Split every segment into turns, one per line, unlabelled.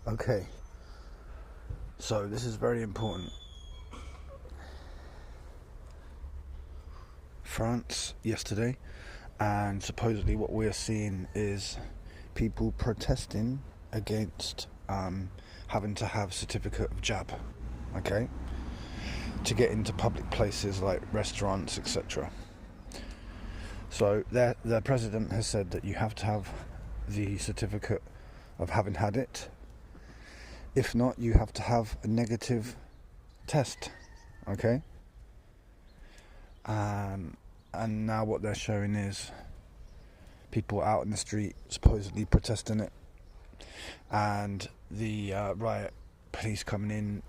Okay, so this is very important. France yesterday, and supposedly what we're seeing is people protesting against having to have certificate of jab, okay, to get into public places like restaurants, etc. So their president has said that you have to have the certificate of having had it. If not, you have to have a negative test, okay? And now what they're showing is people out in the street supposedly protesting it, and the riot police coming in,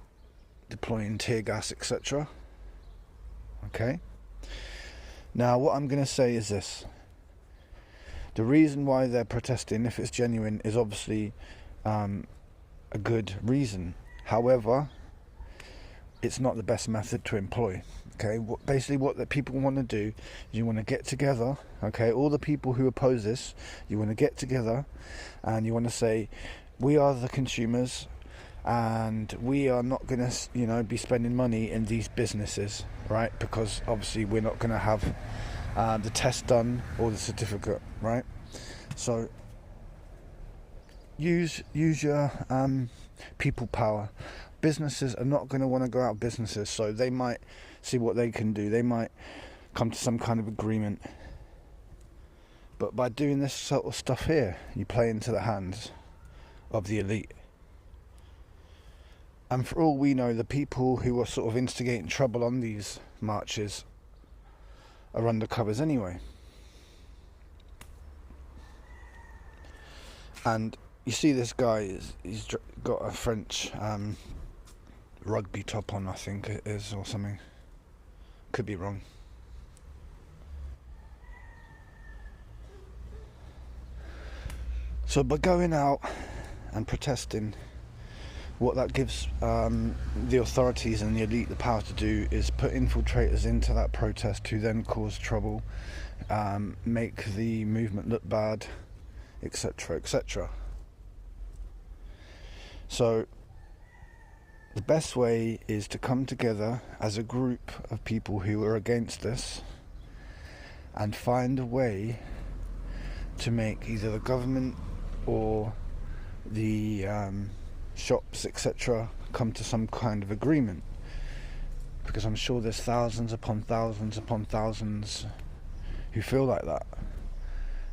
deploying tear gas, etc. Okay? Now what I'm going to say is this. The reason why they're protesting, if it's genuine, is obviously a good reason. However, it's not the best method to employ. Okay, basically what the people want to do is you want to get together, okay, all the people who oppose this, you want to get together and you want to say, we are the consumers and we are not going to, be spending money in these businesses, right? Because obviously we're not going to have the test done or the certificate, right? So use your people power. Businesses are not going to want to go out of businesses, so they might see what they can do. They might come to some kind of agreement. But by doing this sort of stuff here, you play into the hands of the elite. And for all we know, the people who are sort of instigating trouble on these marches are undercovers anyway. And you see this guy, he's got a French rugby top on, I think it is, or something. Could be wrong. So by going out and protesting, what that gives the authorities and the elite the power to do is put infiltrators into that protest who then cause trouble, make the movement look bad, etc., etc. So the best way is to come together as a group of people who are against this and find a way to make either the government or the shops, etc., come to some kind of agreement. Because I'm sure there's thousands upon thousands upon thousands who feel like that.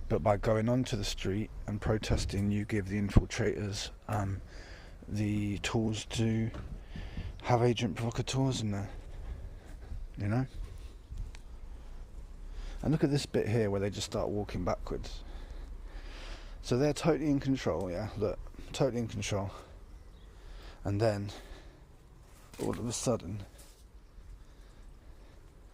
But by going onto the street and protesting, you give the infiltrators the tools to have agent provocateurs in there, And look at this bit here where they just start walking backwards. So they're totally in control, yeah, look, totally in control. And then, all of a sudden,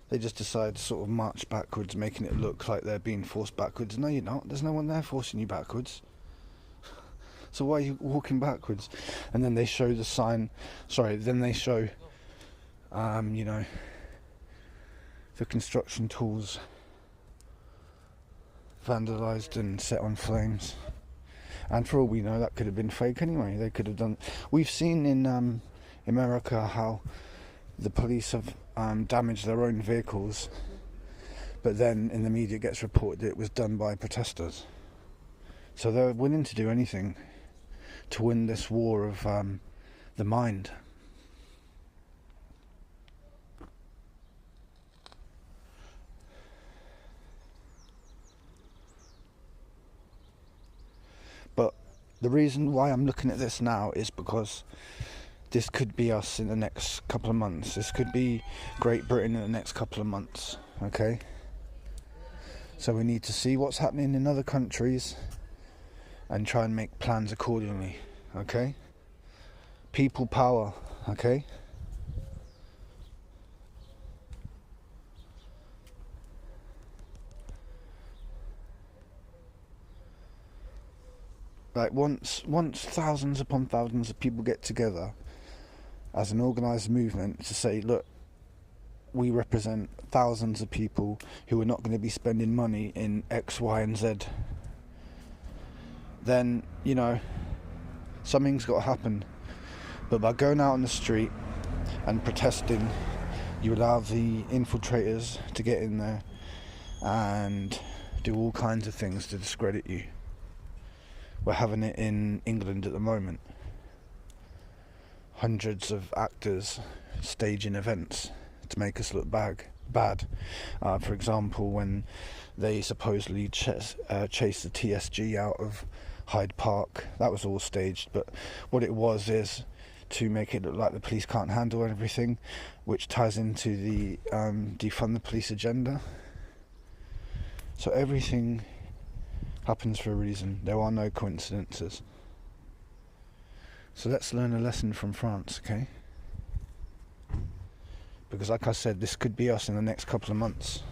they just decide to sort of march backwards, making it look like they're being forced backwards. No, you're not. There's no one there forcing you backwards. So why are you walking backwards? And then they show the sign. Then they show, the construction tools vandalised and set on flames. And for all we know, that could have been fake anyway. They could have done. We've seen in America how the police have damaged their own vehicles, but then in the media it gets reported it was done by protesters. So they're willing to do anything to win this war of the mind. But the reason why I'm looking at this now is because this could be us in the next couple of months. This could be Great Britain in the next couple of months, okay? So we need to see what's happening in other countries and try and make plans accordingly, okay? People power, okay? Like once thousands upon thousands of people get together as an organised movement to say, look, we represent thousands of people who are not going to be spending money in X, Y and Z, then, Something's got to happen. But by going out on the street and protesting, you allow the infiltrators to get in there and do all kinds of things to discredit you. We're having it in England at the moment. Hundreds of actors staging events to make us look bad. For example, when they supposedly chased the TSG out of Hyde Park, that was all staged, but what it was is to make it look like the police can't handle everything, which ties into the defund the police agenda. So everything happens for a reason. There are no coincidences. So let's learn a lesson from France, okay? Because like I said, this could be us in the next couple of months.